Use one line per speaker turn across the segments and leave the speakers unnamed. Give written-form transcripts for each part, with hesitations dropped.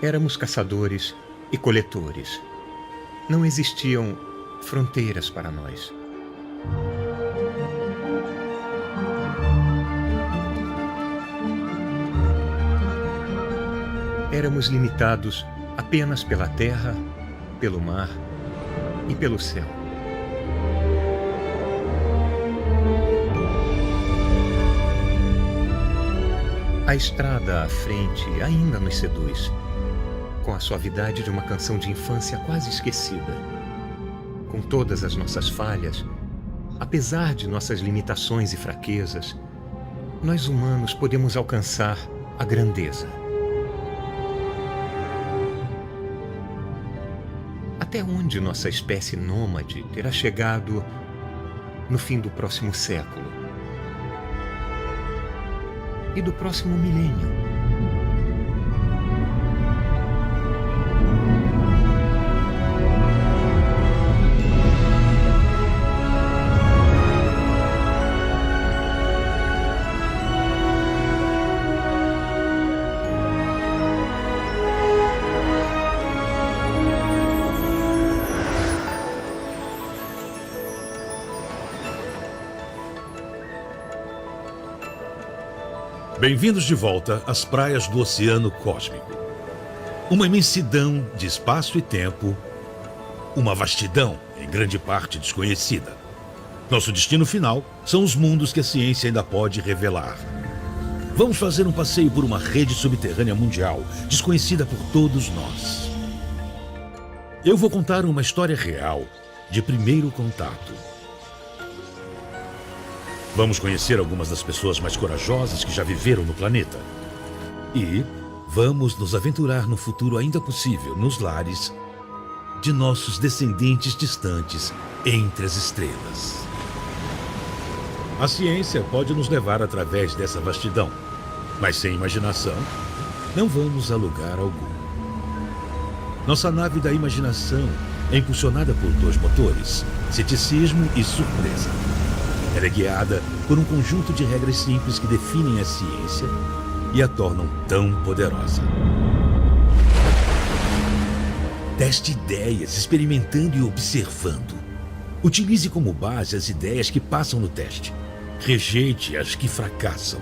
Éramos caçadores e coletores. Não existiam fronteiras para nós. Éramos limitados apenas pela terra, pelo mar e pelo céu. A estrada à frente ainda nos seduz, com a suavidade de uma canção de infância quase esquecida. Com todas as nossas falhas, apesar de nossas limitações e fraquezas, nós humanos podemos alcançar a grandeza. Até onde nossa espécie nômade terá chegado no fim do próximo século e do próximo milênio?
Bem-vindos de volta às praias do Oceano Cósmico. Uma imensidão de espaço e tempo, uma vastidão, em grande parte desconhecida. Nosso destino final são os mundos que a ciência ainda pode revelar. Vamos fazer um passeio por uma rede subterrânea mundial, desconhecida por todos nós. Eu vou contar uma história real, de primeiro contato. Vamos conhecer algumas das pessoas mais corajosas que já viveram no planeta. E vamos nos aventurar no futuro ainda possível, nos lares de nossos descendentes distantes entre as estrelas. A ciência pode nos levar através dessa vastidão, mas sem imaginação, não vamos a lugar algum. Nossa nave da imaginação é impulsionada por dois motores, ceticismo e surpresa. Ela é guiada por um conjunto de regras simples que definem a ciência e a tornam tão poderosa. Teste ideias, experimentando e observando. Utilize como base as ideias que passam no teste. Rejeite as que fracassam.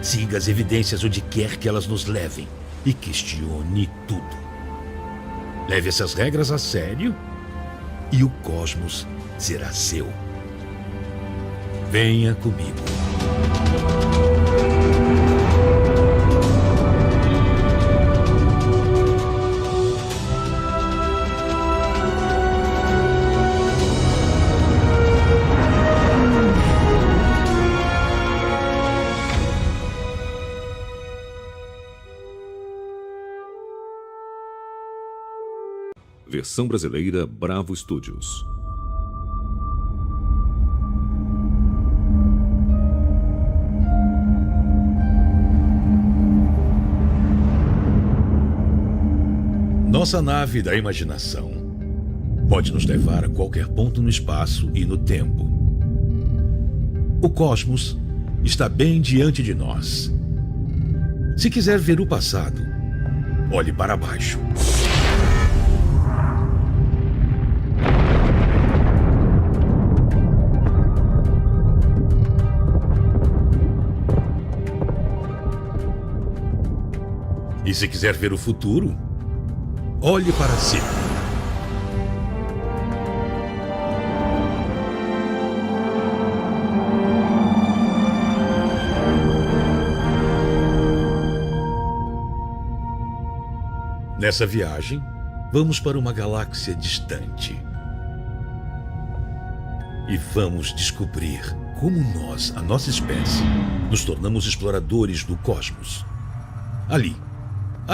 Siga as evidências onde quer que elas nos levem e questione tudo. Leve essas regras a sério e o cosmos será seu. Venha comigo.
Versão brasileira Bravo Studios.
Nossa nave da imaginação pode nos levar a qualquer ponto no espaço e no tempo. O cosmos está bem diante de nós. Se quiser ver o passado, olhe para baixo. E se quiser ver o futuro, olhe para cima. Nessa viagem, vamos para uma galáxia distante. E vamos descobrir como nós, a nossa espécie, nos tornamos exploradores do cosmos. Ali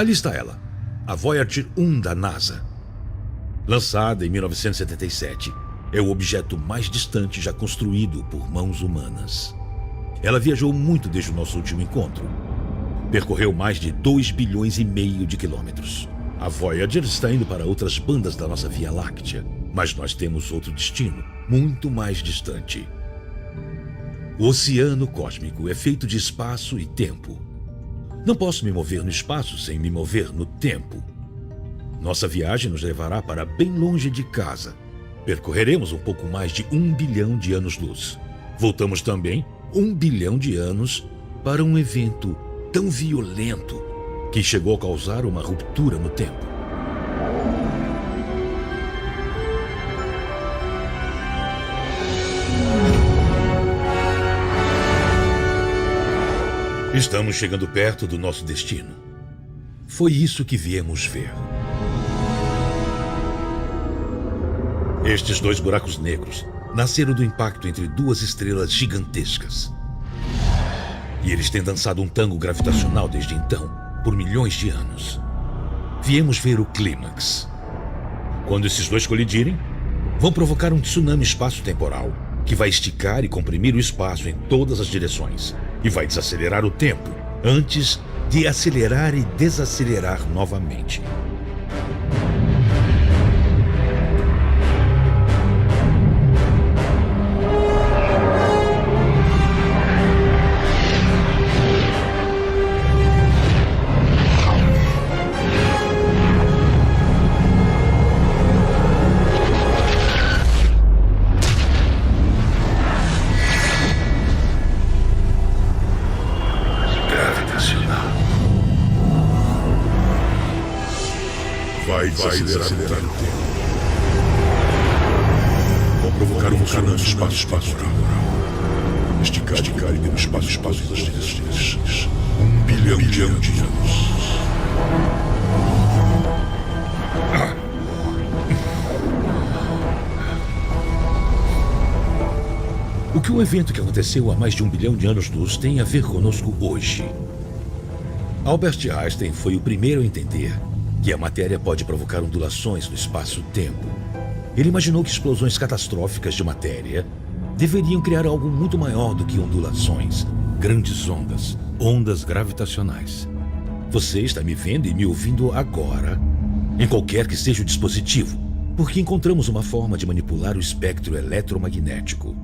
está ela. A Voyager 1 da NASA. Lançada em 1977, é o objeto mais distante já construído por mãos humanas. Ela viajou muito desde o nosso último encontro. Percorreu mais de 2,5 bilhões de quilômetros. A Voyager está indo para outras bandas da nossa Via Láctea, mas nós temos outro destino, muito mais distante. O oceano cósmico é feito de espaço e tempo. Não posso me mover no espaço sem me mover no tempo. Nossa viagem nos levará para bem longe de casa. Percorreremos um pouco mais de 1 bilhão de anos-luz. Voltamos também 1 bilhão de anos para um evento tão violento que chegou a causar uma ruptura no tempo. Estamos chegando perto do nosso destino. Foi isso que viemos ver. Estes 2 buracos negros nasceram do impacto entre 2 estrelas gigantescas. E eles têm dançado um tango gravitacional desde então, por milhões de anos. Viemos ver o clímax. Quando esses 2 colidirem, vão provocar um tsunami espaço-temporal que vai esticar e comprimir o espaço em todas as direções e vai desacelerar o tempo antes de acelerar e desacelerar novamente. Vai desacelerar o tempo. Vão provocar um tsunami espaço-temporal. Esticar e ter um espaço das direções. 1 bilhão de anos. O que o evento que aconteceu há mais de 1 bilhão de anos-luz tem a ver conosco hoje? Albert Einstein foi o primeiro a entender que a matéria pode provocar ondulações no espaço-tempo. Ele imaginou que explosões catastróficas de matéria deveriam criar algo muito maior do que ondulações, grandes ondas gravitacionais. Você está me vendo e me ouvindo agora, em qualquer que seja o dispositivo, porque encontramos uma forma de manipular o espectro eletromagnético.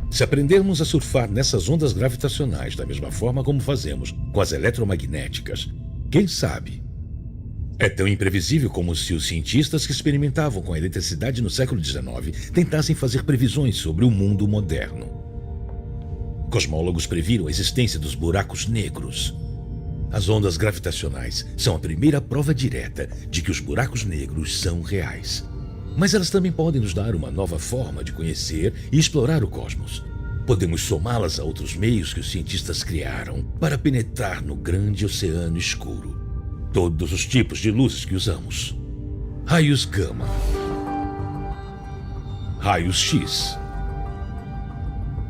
Se aprendermos a surfar nessas ondas gravitacionais da mesma forma como fazemos com as eletromagnéticas, quem sabe? É tão imprevisível como se os cientistas que experimentavam com a eletricidade no século XIX tentassem fazer previsões sobre o mundo moderno. Cosmólogos previram a existência dos buracos negros. As ondas gravitacionais são a primeira prova direta de que os buracos negros são reais. Mas elas também podem nos dar uma nova forma de conhecer e explorar o cosmos. Podemos somá-las a outros meios que os cientistas criaram para penetrar no grande oceano escuro. Todos os tipos de luzes que usamos. Raios gama. Raios X.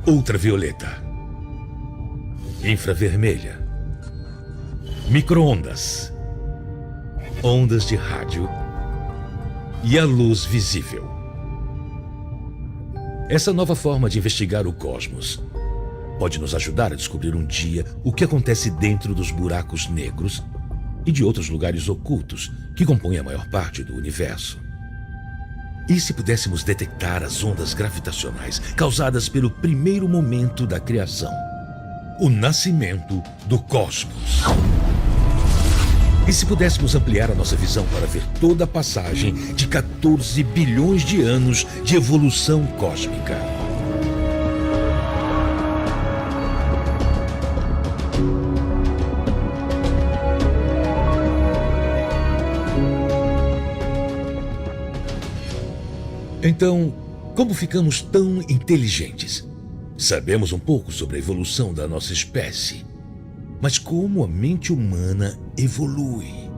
Ultravioleta. Infravermelha. Micro-ondas. Ondas de rádio. E a luz visível. Essa nova forma de investigar o cosmos pode nos ajudar a descobrir um dia o que acontece dentro dos buracos negros e de outros lugares ocultos que compõem a maior parte do universo. E se pudéssemos detectar as ondas gravitacionais causadas pelo primeiro momento da criação, o nascimento do cosmos? E se pudéssemos ampliar a nossa visão para ver toda a passagem de 14 bilhões de anos de evolução cósmica? Então, como ficamos tão inteligentes? Sabemos um pouco sobre a evolução da nossa espécie. Mas como a mente humana evolui?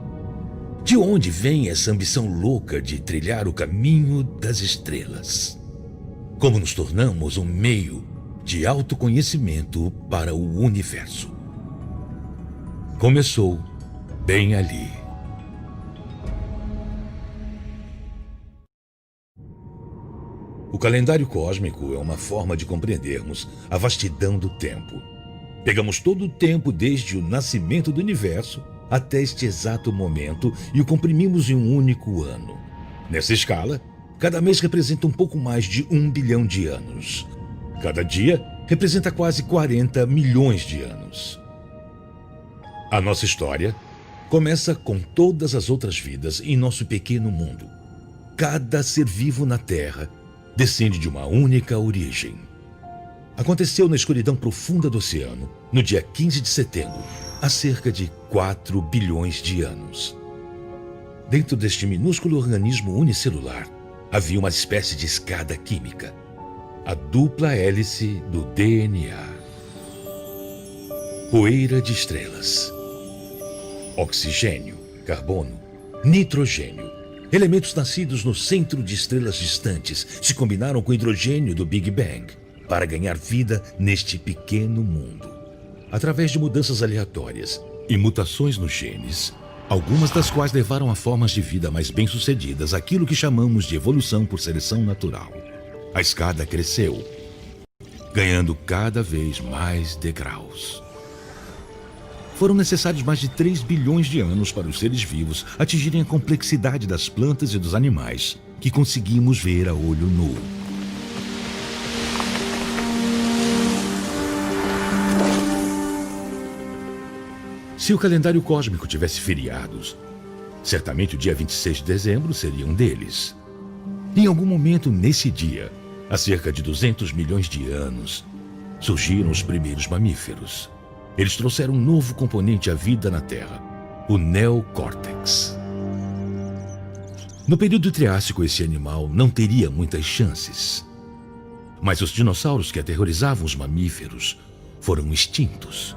De onde vem essa ambição louca de trilhar o caminho das estrelas? Como nos tornamos um meio de autoconhecimento para o universo? Começou bem ali. O calendário cósmico é uma forma de compreendermos a vastidão do tempo. Pegamos todo o tempo desde o nascimento do universo até este exato momento e o comprimimos em um único ano. Nessa escala, cada mês representa um pouco mais de 1 bilhão de anos. Cada dia representa quase 40 milhões de anos. A nossa história Começa com todas as outras vidas em nosso pequeno mundo. Cada ser vivo na Terra descende de uma única origem. Aconteceu na escuridão profunda do oceano, no dia 15 de setembro, há cerca de 4 bilhões de anos. Dentro deste minúsculo organismo unicelular, havia uma espécie de escada química, a dupla hélice do DNA. Poeira de estrelas. Oxigênio, carbono, nitrogênio. Elementos nascidos no centro de estrelas distantes se combinaram com o hidrogênio do Big Bang para ganhar vida neste pequeno mundo. Através de mudanças aleatórias e mutações nos genes, algumas das quais levaram a formas de vida mais bem-sucedidas, aquilo que chamamos de evolução por seleção natural. A escada cresceu, ganhando cada vez mais degraus. Foram necessários mais de 3 bilhões de anos para os seres vivos atingirem a complexidade das plantas e dos animais que conseguimos ver a olho nu. Se o calendário cósmico tivesse feriados, certamente o dia 26 de dezembro seria um deles. Em algum momento nesse dia, há cerca de 200 milhões de anos, surgiram os primeiros mamíferos. Eles trouxeram um novo componente à vida na Terra, o neocórtex. No período Triássico, esse animal não teria muitas chances. Mas os dinossauros que aterrorizavam os mamíferos foram extintos.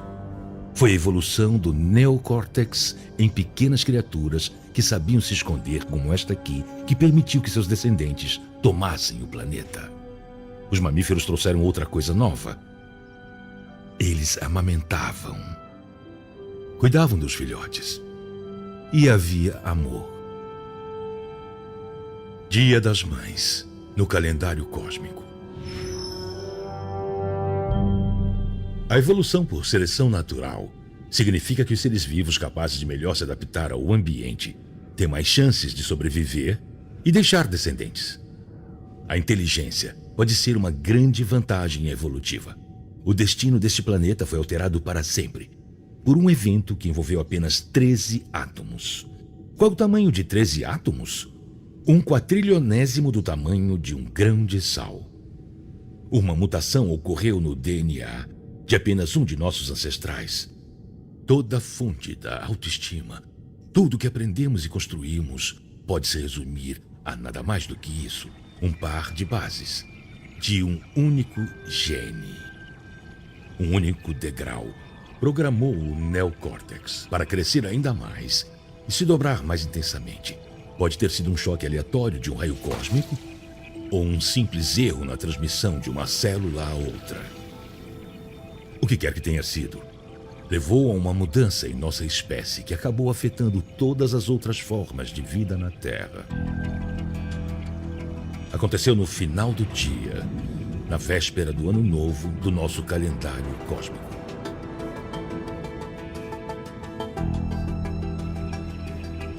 Foi a evolução do neocórtex em pequenas criaturas que sabiam se esconder, como esta aqui, que permitiu que seus descendentes tomassem o planeta. Os mamíferos trouxeram outra coisa nova. Eles amamentavam, cuidavam dos filhotes, e havia amor. Dia das Mães, no calendário cósmico. A evolução por seleção natural significa que os seres vivos capazes de melhor se adaptar ao ambiente têm mais chances de sobreviver e deixar descendentes. A inteligência pode ser uma grande vantagem evolutiva. O destino deste planeta foi alterado para sempre por um evento que envolveu apenas 13 átomos. Qual o tamanho de 13 átomos? 1/400º do tamanho de um grão de sal. Uma mutação ocorreu no DNA de apenas um de nossos ancestrais. Toda a fonte da autoestima, tudo que aprendemos e construímos, pode se resumir a nada mais do que isso: um par de bases de um único gene. Um único degrau programou o neocórtex para crescer ainda mais e se dobrar mais intensamente. Pode ter sido um choque aleatório de um raio cósmico ou um simples erro na transmissão de uma célula a outra. O que quer que tenha sido, levou a uma mudança em nossa espécie que acabou afetando todas as outras formas de vida na Terra. Aconteceu no final do dia, na véspera do ano novo do nosso calendário cósmico.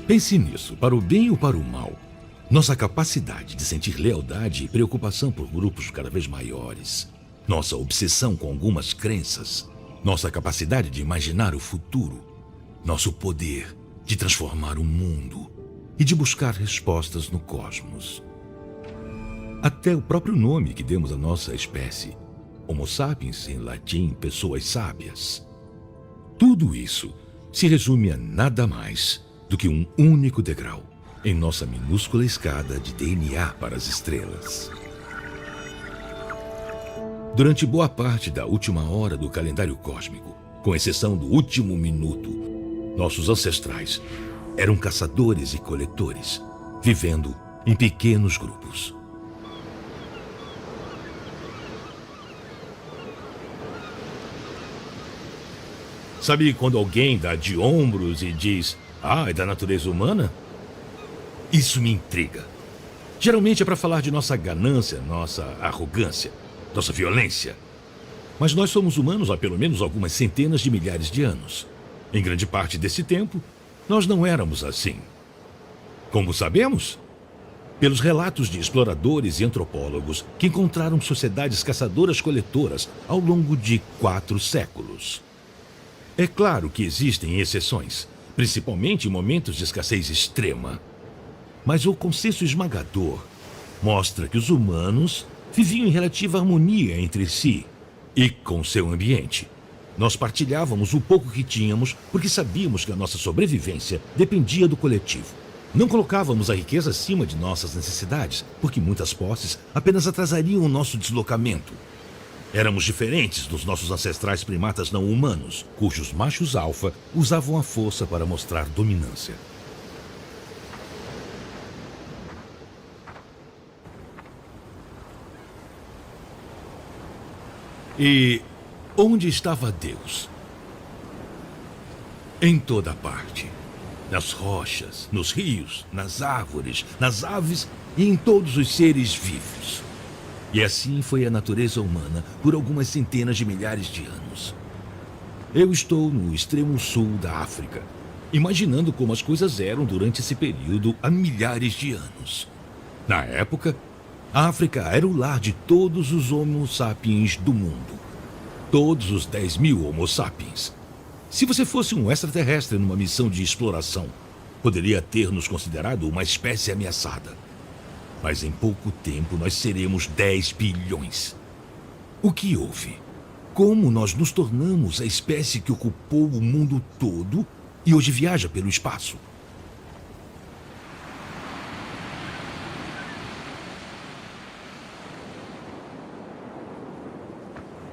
Pense nisso, para o bem ou para o mal. Nossa capacidade de sentir lealdade e preocupação por grupos cada vez maiores, nossa obsessão com algumas crenças, nossa capacidade de imaginar o futuro, nosso poder de transformar o mundo e de buscar respostas no cosmos. Até o próprio nome que demos à nossa espécie, Homo sapiens, em latim, pessoas sábias. Tudo isso se resume a nada mais do que um único degrau em nossa minúscula escada de DNA para as estrelas. Durante boa parte da última hora do calendário cósmico, com exceção do último minuto, nossos ancestrais eram caçadores e coletores, vivendo em pequenos grupos. Sabe quando alguém dá de ombros e diz: "Ah, é da natureza humana"? Isso me intriga. Geralmente é para falar de nossa ganância, nossa arrogância, nossa violência. Mas nós somos humanos há pelo menos algumas centenas de milhares de anos. Em grande parte desse tempo, nós não éramos assim. Como sabemos? Pelos relatos de exploradores e antropólogos que encontraram sociedades caçadoras-coletoras ao longo de 4 séculos. É claro que existem exceções, principalmente em momentos de escassez extrema. Mas o consenso esmagador mostra que os humanos viviam em relativa harmonia entre si e com seu ambiente. Nós partilhávamos o pouco que tínhamos porque sabíamos que a nossa sobrevivência dependia do coletivo. Não colocávamos a riqueza acima de nossas necessidades, porque muitas posses apenas atrasariam o nosso deslocamento. Éramos diferentes dos nossos ancestrais primatas não humanos, cujos machos alfa usavam a força para mostrar dominância. E onde estava Deus? Em toda parte. Nas rochas, nos rios, nas árvores, nas aves e em todos os seres vivos. E assim foi a natureza humana por algumas centenas de milhares de anos. Eu estou no extremo sul da África, imaginando como as coisas eram durante esse período há milhares de anos. Na época, a África era o lar de todos os Homo sapiens do mundo. Todos os 10.000 Homo sapiens. Se você fosse um extraterrestre numa missão de exploração, poderia ter nos considerado uma espécie ameaçada. Mas em pouco tempo nós seremos 10 bilhões. O que houve? Como nós nos tornamos a espécie que ocupou o mundo todo e hoje viaja pelo espaço?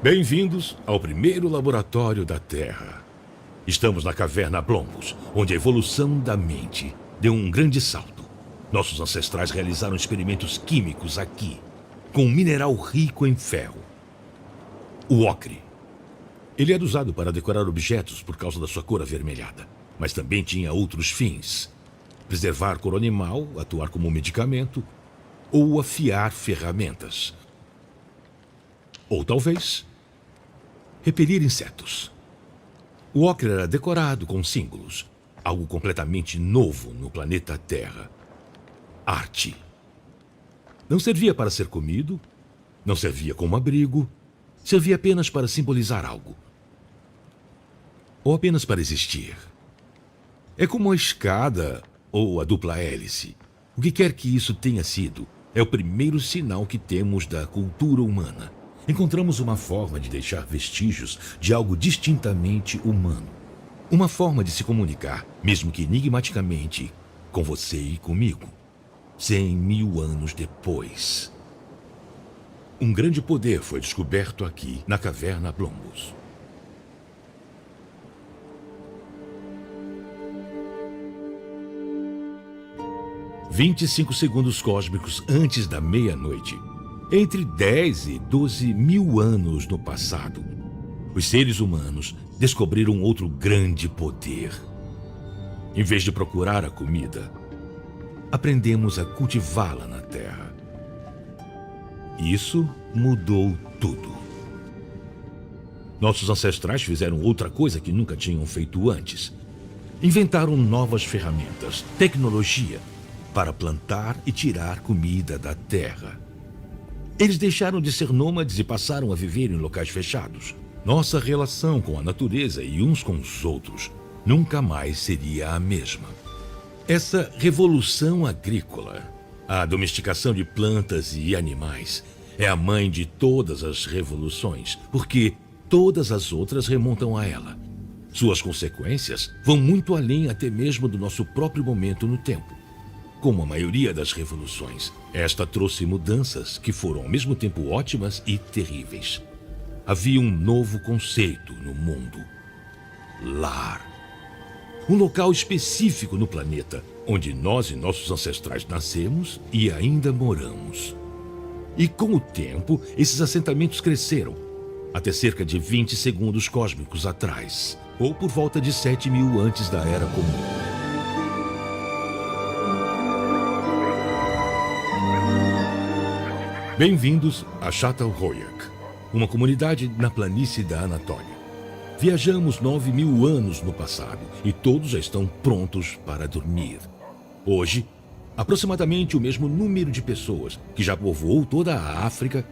Bem-vindos ao primeiro laboratório da Terra. Estamos na caverna Blombos, onde a evolução da mente deu um grande salto. Nossos ancestrais realizaram experimentos químicos aqui, com um mineral rico em ferro. O ocre. Ele era usado para decorar objetos por causa da sua cor avermelhada, mas também tinha outros fins. Preservar cor animal, atuar como medicamento ou afiar ferramentas. Ou talvez repelir insetos. O ocre era decorado com símbolos, algo completamente novo no planeta Terra. Arte. Não servia para ser comido, não servia como abrigo, servia apenas para simbolizar algo. Ou apenas para existir. É como a escada ou a dupla hélice. O que quer que isso tenha sido, é o primeiro sinal que temos da cultura humana. Encontramos uma forma de deixar vestígios de algo distintamente humano. Uma forma de se comunicar, mesmo que enigmaticamente, com você e comigo. 100.000 anos depois. Um grande poder foi descoberto aqui, na caverna Blombos. "25 segundos cósmicos antes da meia-noite. Entre 10 e 12 mil anos no passado, os seres humanos descobriram outro grande poder. Em vez de procurar a comida, aprendemos a cultivá-la na Terra. Isso mudou tudo. Nossos ancestrais fizeram outra coisa que nunca tinham feito antes. Inventaram novas ferramentas, tecnologia, para plantar e tirar comida da terra. Eles deixaram de ser nômades e passaram a viver em locais fechados. Nossa relação com a natureza e uns com os outros nunca mais seria a mesma. Essa revolução agrícola, a domesticação de plantas e animais, é a mãe de todas as revoluções, porque todas as outras remontam a ela. Suas consequências vão muito além até mesmo do nosso próprio momento no tempo. Como a maioria das revoluções, esta trouxe mudanças que foram ao mesmo tempo ótimas e terríveis. Havia um novo conceito no mundo: lar. Um local específico no planeta, onde nós e nossos ancestrais nascemos e ainda moramos. E com o tempo, esses assentamentos cresceram, até cerca de 20 segundos cósmicos atrás, ou por volta de 7.000 antes da Era Comum. Bem-vindos a Çatalhöyük, uma comunidade na planície da Anatólia. Viajamos 9.000 anos no passado e todos já estão prontos para dormir. Hoje, aproximadamente o mesmo número de pessoas que já povoou toda a África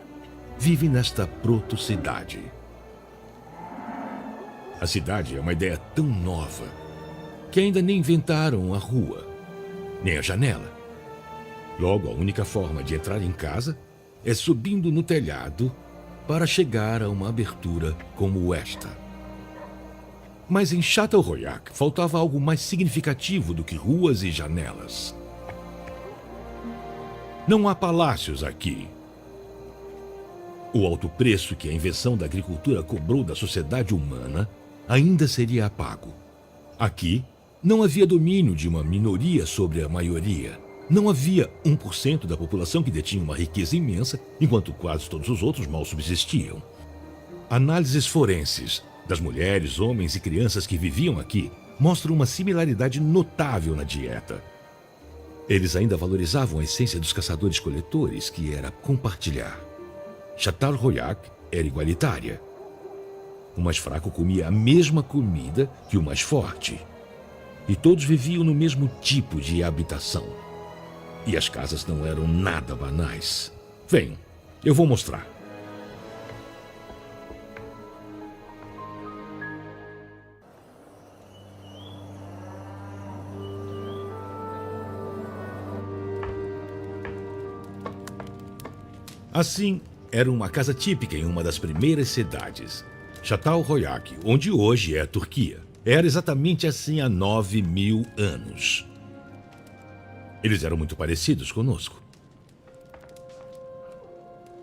vive nesta proto-cidade. A cidade é uma ideia tão nova que ainda nem inventaram a rua, nem a janela. Logo, a única forma de entrar em casa é subindo no telhado para chegar a uma abertura como esta. Mas em Château-Royac faltava algo mais significativo do que ruas e janelas. Não há palácios aqui. O alto preço que a invenção da agricultura cobrou da sociedade humana ainda seria pago. Aqui, não havia domínio de uma minoria sobre a maioria. Não havia 1% da população que detinha uma riqueza imensa, enquanto quase todos os outros mal subsistiam. Análises forenses das mulheres, homens e crianças que viviam aqui mostram uma similaridade notável na dieta. Eles ainda valorizavam a essência dos caçadores-coletores, que era compartilhar. Château-Royac era igualitária. O mais fraco comia a mesma comida que o mais forte. E todos viviam no mesmo tipo de habitação. E as casas não eram nada banais. Vem, eu vou mostrar. Assim, era uma casa típica em uma das primeiras cidades, Château-Royac, onde hoje é a Turquia. Era exatamente assim há 9.000 anos. Eles eram muito parecidos conosco.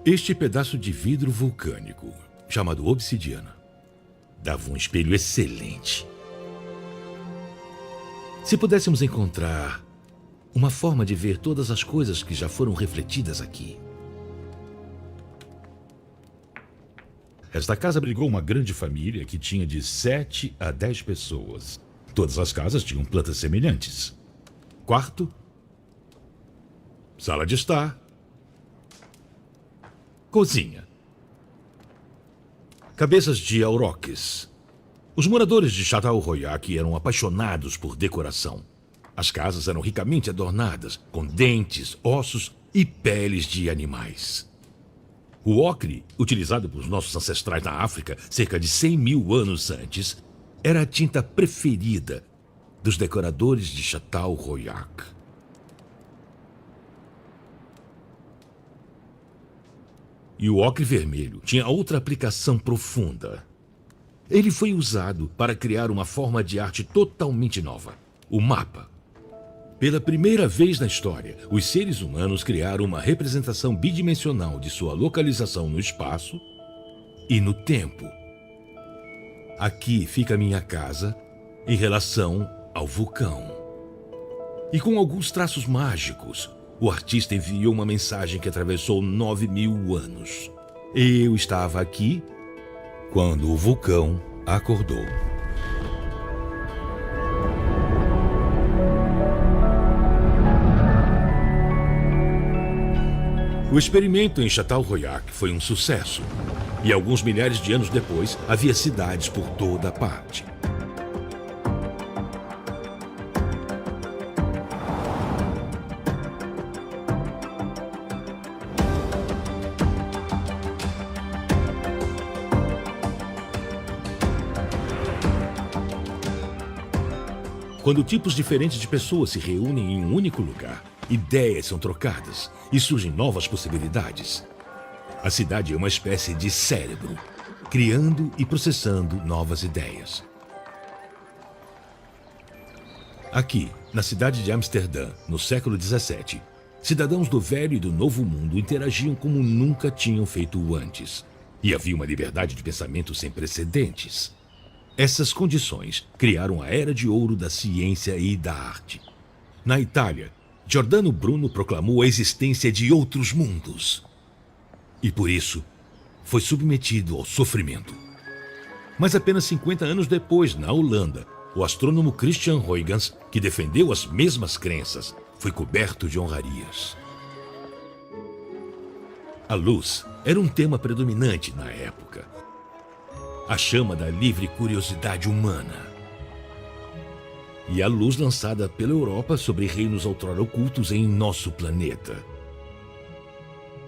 Este pedaço de vidro vulcânico, chamado obsidiana, dava um espelho excelente. Se pudéssemos encontrar uma forma de ver todas as coisas que já foram refletidas aqui. Esta casa abrigou uma grande família que tinha de 7 a 10 pessoas. Todas as casas tinham plantas semelhantes. Quarto, sala de estar, cozinha. Cabeças de auroques. Os moradores de Château-Royac eram apaixonados por decoração. As casas eram ricamente adornadas, com dentes, ossos e peles de animais. O ocre, utilizado por nossos ancestrais na África cerca de 100.000 anos antes, era a tinta preferida dos decoradores de Château-Royac. E o ocre vermelho tinha outra aplicação profunda. Ele foi usado para criar uma forma de arte totalmente nova, o mapa. Pela primeira vez na história, os seres humanos criaram uma representação bidimensional de sua localização no espaço e no tempo. Aqui fica minha casa em relação ao vulcão. E com alguns traços mágicos, o artista enviou uma mensagem que atravessou 9.000 anos. Eu estava aqui quando o vulcão acordou. O experimento em Château-Royac foi um sucesso. E alguns milhares de anos depois, havia cidades por toda parte. Quando tipos diferentes de pessoas se reúnem em um único lugar, ideias são trocadas e surgem novas possibilidades. A cidade é uma espécie de cérebro, criando e processando novas ideias. Aqui, na cidade de Amsterdã, no século XVII, cidadãos do Velho e do Novo Mundo interagiam como nunca tinham feito antes. E havia uma liberdade de pensamento sem precedentes. Essas condições criaram a Era de Ouro da ciência e da arte. Na Itália, Giordano Bruno proclamou a existência de outros mundos. E por isso, foi submetido ao sofrimento. Mas apenas 50 anos depois, na Holanda, o astrônomo Christian Huygens, que defendeu as mesmas crenças, foi coberto de honrarias. A luz era um tema predominante na época. A chama da livre curiosidade humana. E a luz lançada pela Europa sobre reinos outrora ocultos em nosso planeta.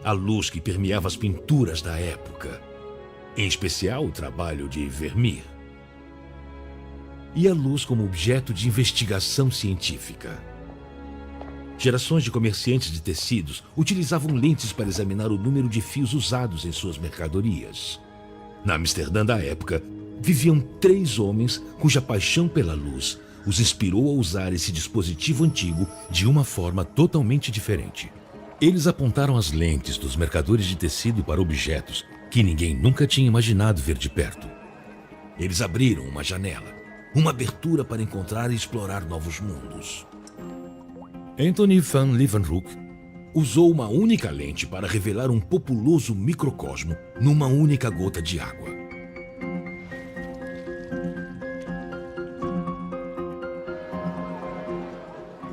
A luz que permeava as pinturas da época, em especial o trabalho de Vermeer. e a luz como objeto de investigação científica. Gerações de comerciantes de tecidos utilizavam lentes para examinar o número de fios usados em suas mercadorias. Na Amsterdã da época, viviam 3 homens cuja paixão pela luz os inspirou a usar esse dispositivo antigo de uma forma totalmente diferente. Eles apontaram as lentes dos mercadores de tecido para objetos que ninguém nunca tinha imaginado ver de perto. Eles abriram uma janela, uma abertura para encontrar e explorar novos mundos. Anthony van Leeuwenhoek usou uma única lente para revelar um populoso microcosmo numa única gota de água.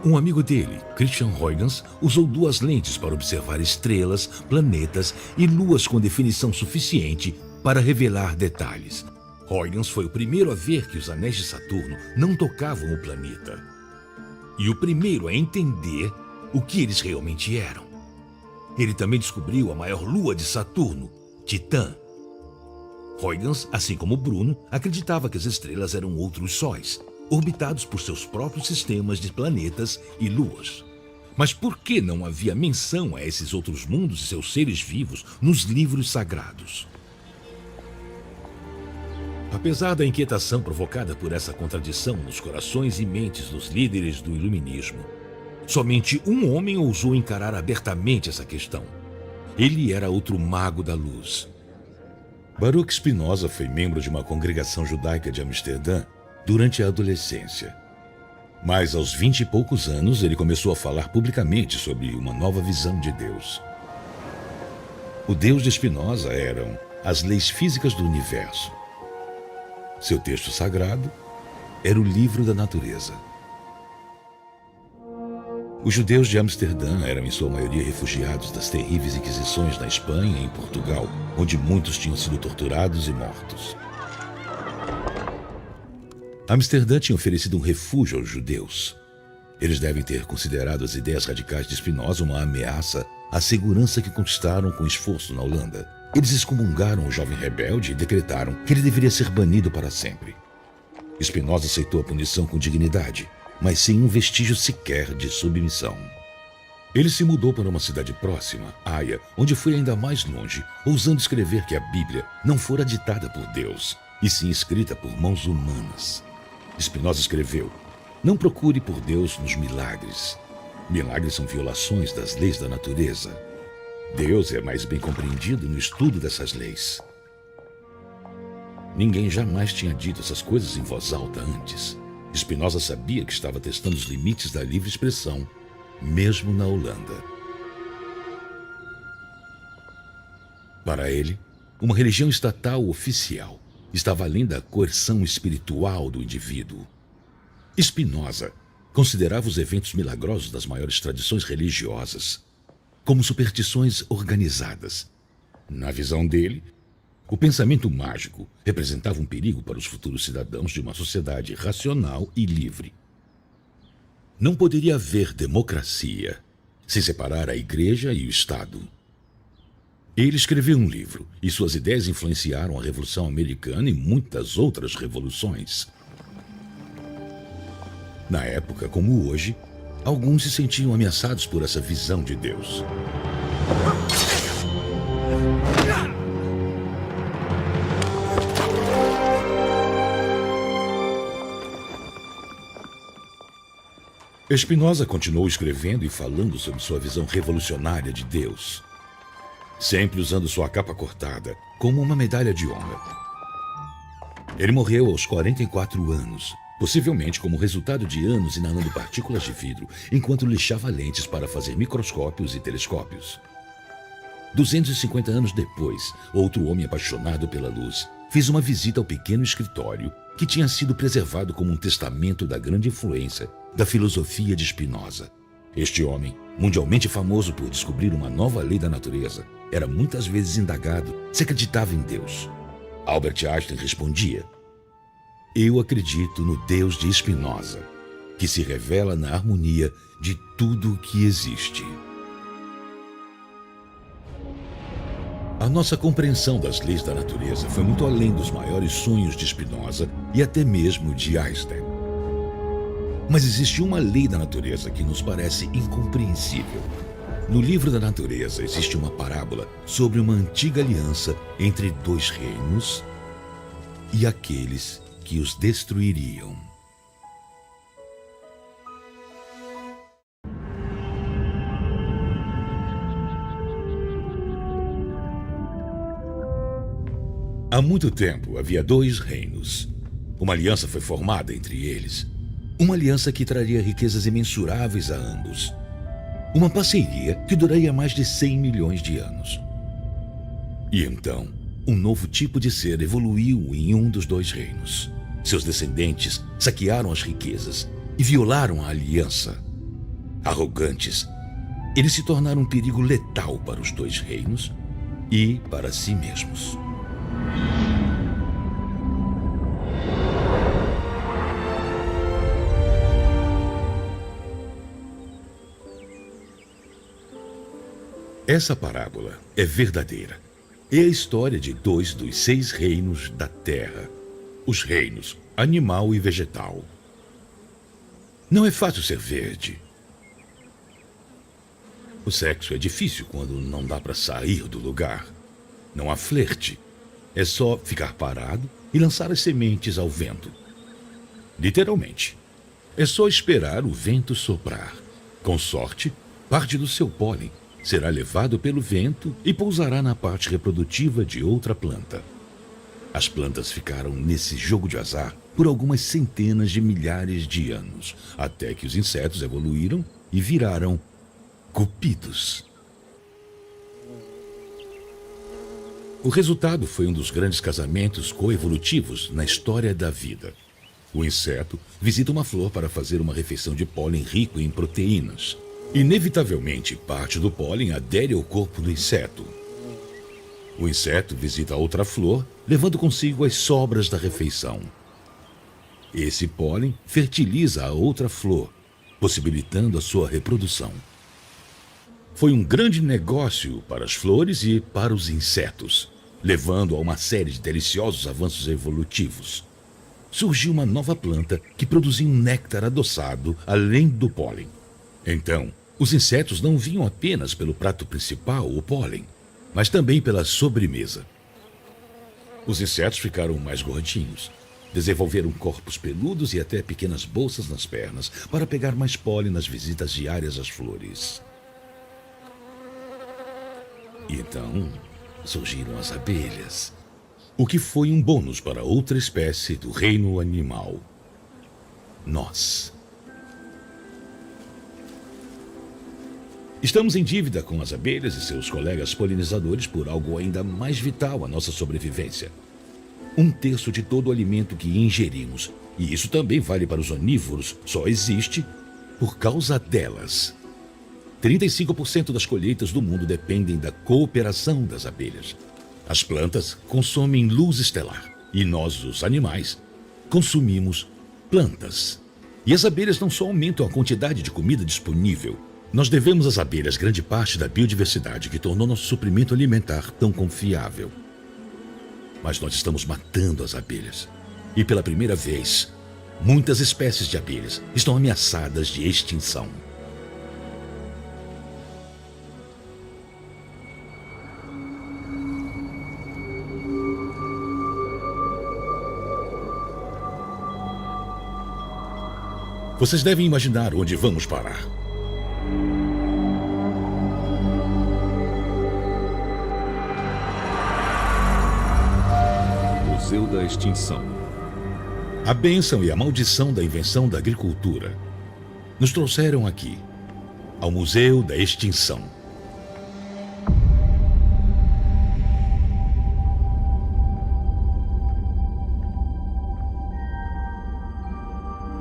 Um amigo dele, Christian Huygens, usou 2 lentes para observar estrelas, planetas e luas com definição suficiente para revelar detalhes. Huygens foi o primeiro a ver que os anéis de Saturno não tocavam o planeta. E o primeiro a entender o que eles realmente eram. Ele também descobriu a maior lua de Saturno, Titã. Huygens, assim como Bruno, acreditava que as estrelas eram outros sóis, orbitados por seus próprios sistemas de planetas e luas. Mas por que não havia menção a esses outros mundos e seus seres vivos nos livros sagrados? Apesar da inquietação provocada por essa contradição nos corações e mentes dos líderes do iluminismo, somente um homem ousou encarar abertamente essa questão. Ele era outro mago da luz. Baruch Spinoza foi membro de uma congregação judaica de Amsterdã durante a adolescência. Mas aos 20 e poucos anos, ele começou a falar publicamente sobre uma nova visão de Deus. O Deus de Spinoza eram as leis físicas do universo. Seu texto sagrado era o livro da natureza. Os judeus de Amsterdã eram em sua maioria refugiados das terríveis inquisições na Espanha e em Portugal, onde muitos tinham sido torturados e mortos. Amsterdã tinha oferecido um refúgio aos judeus. Eles devem ter considerado as ideias radicais de Spinoza uma ameaça à segurança que conquistaram com esforço na Holanda. Eles excomungaram o jovem rebelde e decretaram que ele deveria ser banido para sempre. Spinoza aceitou a punição com dignidade, mas sem um vestígio sequer de submissão. Ele se mudou para uma cidade próxima, Haia, onde foi ainda mais longe, ousando escrever que a Bíblia não fora ditada por Deus, e sim escrita por mãos humanas. Spinoza escreveu: "Não procure por Deus nos milagres. Milagres são violações das leis da natureza. Deus é mais bem compreendido no estudo dessas leis." Ninguém jamais tinha dito essas coisas em voz alta antes. Spinoza sabia que estava testando os limites da livre expressão, mesmo na Holanda. Para ele, uma religião estatal oficial estava além da coerção espiritual do indivíduo. Spinoza considerava os eventos milagrosos das maiores tradições religiosas como superstições organizadas. Na visão dele, o pensamento mágico representava um perigo para os futuros cidadãos de uma sociedade racional e livre. Não poderia haver democracia sem separar a Igreja e o Estado. Ele escreveu um livro e suas ideias influenciaram a Revolução Americana e muitas outras revoluções. Na época, como hoje, alguns se sentiam ameaçados por essa visão de Deus. Spinoza continuou escrevendo e falando sobre sua visão revolucionária de Deus, sempre usando sua capa cortada como uma medalha de honra. Ele morreu aos 44 anos, possivelmente como resultado de anos inalando partículas de vidro enquanto lixava lentes para fazer microscópios e telescópios. 250 anos depois, outro homem apaixonado pela luz fez uma visita ao pequeno escritório que tinha sido preservado como um testamento da grande influência da filosofia de Spinoza. Este homem, mundialmente famoso por descobrir uma nova lei da natureza, era muitas vezes indagado se acreditava em Deus. Albert Einstein respondia: "Eu acredito no Deus de Spinoza, que se revela na harmonia de tudo o que existe." A nossa compreensão das leis da natureza foi muito além dos maiores sonhos de Spinoza e até mesmo de Einstein. Mas existe uma lei da natureza que nos parece incompreensível. No livro da natureza existe uma parábola sobre uma antiga aliança entre dois reinos e aqueles que os destruiriam. Há muito tempo havia dois reinos. Uma aliança foi formada entre eles. Uma aliança que traria riquezas imensuráveis a ambos. Uma parceria que duraria mais de 100 milhões de anos. E então, um novo tipo de ser evoluiu em um dos dois reinos. Seus descendentes saquearam as riquezas e violaram a aliança. Arrogantes, eles se tornaram um perigo letal para os dois reinos e para si mesmos. Essa parábola é verdadeira. É a história de dois dos 6 reinos da Terra. Os reinos animal e vegetal. Não é fácil ser verde. O sexo é difícil quando não dá para sair do lugar. Não há flerte. É só ficar parado e lançar as sementes ao vento. Literalmente. É só esperar o vento soprar. Com sorte, parte do seu pólen será levado pelo vento e pousará na parte reprodutiva de outra planta. As plantas ficaram nesse jogo de azar por algumas centenas de milhares de anos, até que os insetos evoluíram e viraram cupidos. O resultado foi um dos grandes casamentos coevolutivos na história da vida. O inseto visita uma flor para fazer uma refeição de pólen rico em proteínas. Inevitavelmente, parte do pólen adere ao corpo do inseto. O inseto visita outra flor, levando consigo as sobras da refeição. Esse pólen fertiliza a outra flor, possibilitando a sua reprodução. Foi um grande negócio para as flores e para os insetos, levando a uma série de deliciosos avanços evolutivos. Surgiu uma nova planta que produzia um néctar adoçado além do pólen. Então, os insetos não vinham apenas pelo prato principal, o pólen, mas também pela sobremesa. Os insetos ficaram mais gordinhos, desenvolveram corpos peludos e até pequenas bolsas nas pernas para pegar mais pólen nas visitas diárias às flores. E então, surgiram as abelhas, o que foi um bônus para outra espécie do reino animal. Nós. Estamos em dívida com as abelhas e seus colegas polinizadores por algo ainda mais vital à nossa sobrevivência. 1/3 de todo o alimento que ingerimos, e isso também vale para os onívoros, só existe por causa delas. 35% das colheitas do mundo dependem da cooperação das abelhas. As plantas consomem luz estelar, e nós, os animais, consumimos plantas. E as abelhas não só aumentam a quantidade de comida disponível. Nós devemos às abelhas grande parte da biodiversidade que tornou nosso suprimento alimentar tão confiável. Mas nós estamos matando as abelhas. E pela primeira vez, muitas espécies de abelhas estão ameaçadas de extinção. Vocês devem imaginar onde vamos parar.
Museu da Extinção.
A bênção e a maldição da invenção da agricultura nos trouxeram aqui, ao Museu da Extinção.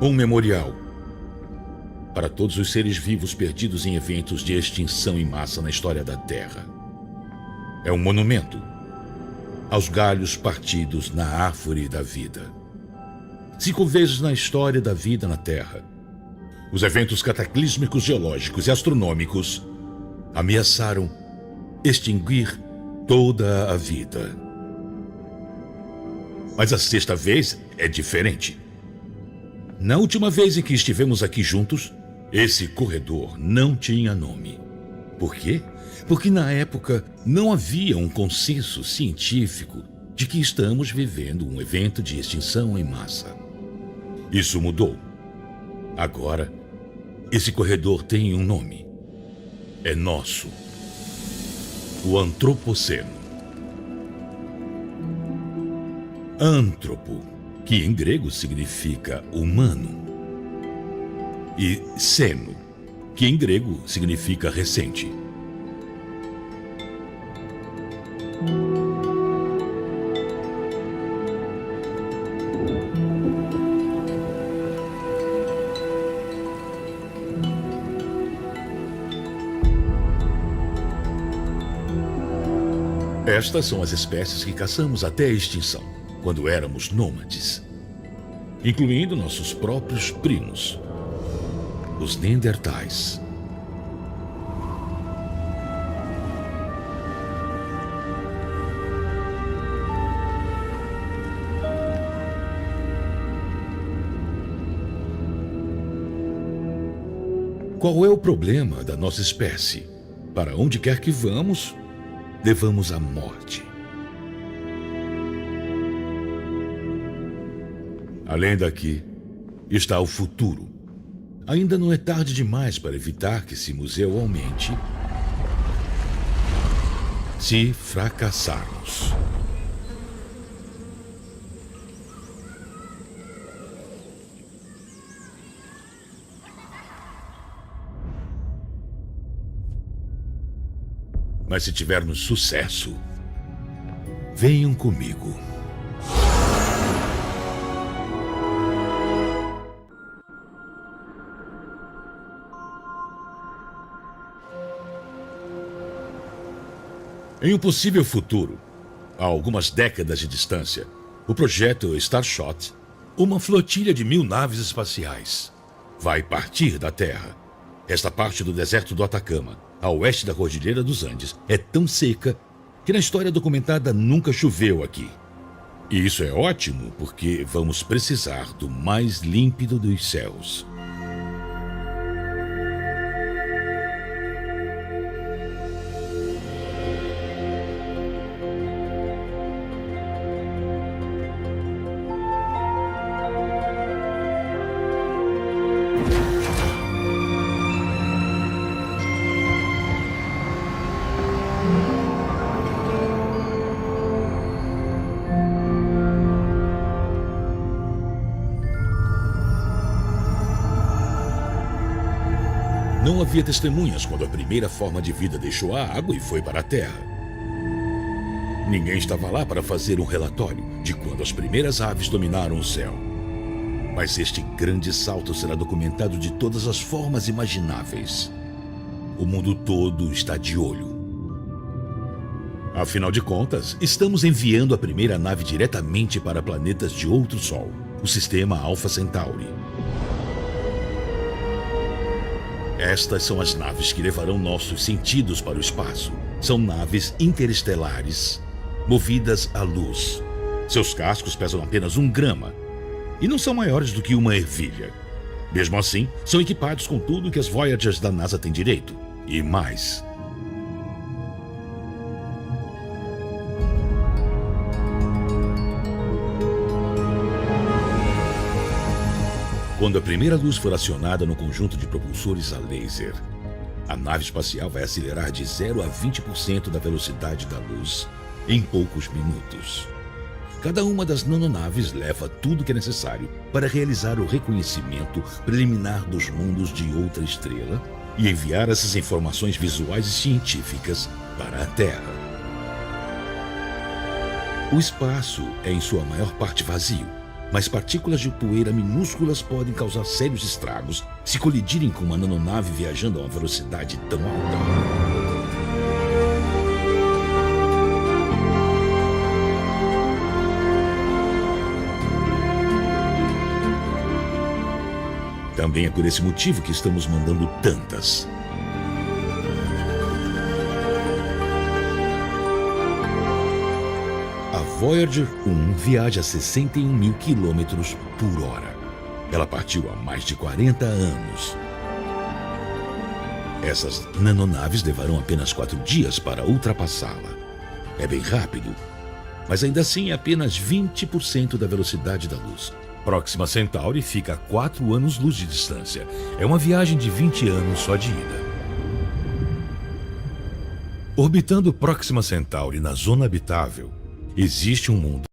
Um memorial para todos os seres vivos perdidos em eventos de extinção em massa na história da Terra. É um monumento aos galhos partidos na árvore da vida. 5 vezes na história da vida na Terra, os eventos cataclísmicos geológicos e astronômicos ameaçaram extinguir toda a vida. Mas a sexta vez é diferente. Na última vez em que estivemos aqui juntos, esse corredor não tinha nome. Por quê? Porque na época não havia um consenso científico de que estamos vivendo um evento de extinção em massa. Isso mudou. Agora, esse corredor tem um nome. É nosso. O Antropoceno. Antropo, que em grego significa humano, e seno, que em grego significa recente. Estas são as espécies que caçamos até a extinção, quando éramos nômades, incluindo nossos próprios primos, os Neandertais. Qual é o problema da nossa espécie? Para onde quer que vamos, levamos a morte. Além daqui, está o futuro. Ainda não é tarde demais para evitar que esse museu aumente se fracassarmos. Mas se tivermos sucesso, venham comigo. Em um possível futuro, a algumas décadas de distância, o projeto Starshot, uma flotilha de 1000 naves espaciais, vai partir da Terra. Esta parte do deserto do Atacama, a oeste da Cordilheira dos Andes, é tão seca que na história documentada nunca choveu aqui. E isso é ótimo porque vamos precisar do mais límpido dos céus. Não havia testemunhas quando a primeira forma de vida deixou a água e foi para a Terra. Ninguém estava lá para fazer um relatório de quando as primeiras aves dominaram o céu. Mas este grande salto será documentado de todas as formas imagináveis. O mundo todo está de olho. Afinal de contas, estamos enviando a primeira nave diretamente para planetas de outro Sol, o sistema Alpha Centauri. Estas são as naves que levarão nossos sentidos para o espaço. São naves interestelares, movidas à luz. Seus cascos pesam apenas 1 grama e não são maiores do que uma ervilha. Mesmo assim, são equipados com tudo que as Voyagers da NASA têm direito, e mais. Quando a primeira luz for acionada no conjunto de propulsores a laser, a nave espacial vai acelerar de 0 a 20% da velocidade da luz em poucos minutos. Cada uma das nanonaves leva tudo que é necessário para realizar o reconhecimento preliminar dos mundos de outra estrela e enviar essas informações visuais e científicas para a Terra. O espaço é em sua maior parte vazio, mas partículas de poeira minúsculas podem causar sérios estragos se colidirem com uma nanonave viajando a uma velocidade tão alta. Também é por esse motivo que estamos mandando tantas. Voyager 1 viaja a 61 mil quilômetros por hora. Ela partiu há mais de 40 anos. Essas nanonaves levarão apenas 4 dias para ultrapassá-la. É bem rápido, mas ainda assim é apenas 20% da velocidade da luz. Próxima Centauri fica a 4 anos-luz de distância. É uma viagem de 20 anos só de ida. Orbitando Próxima Centauri na zona habitável, existe um mundo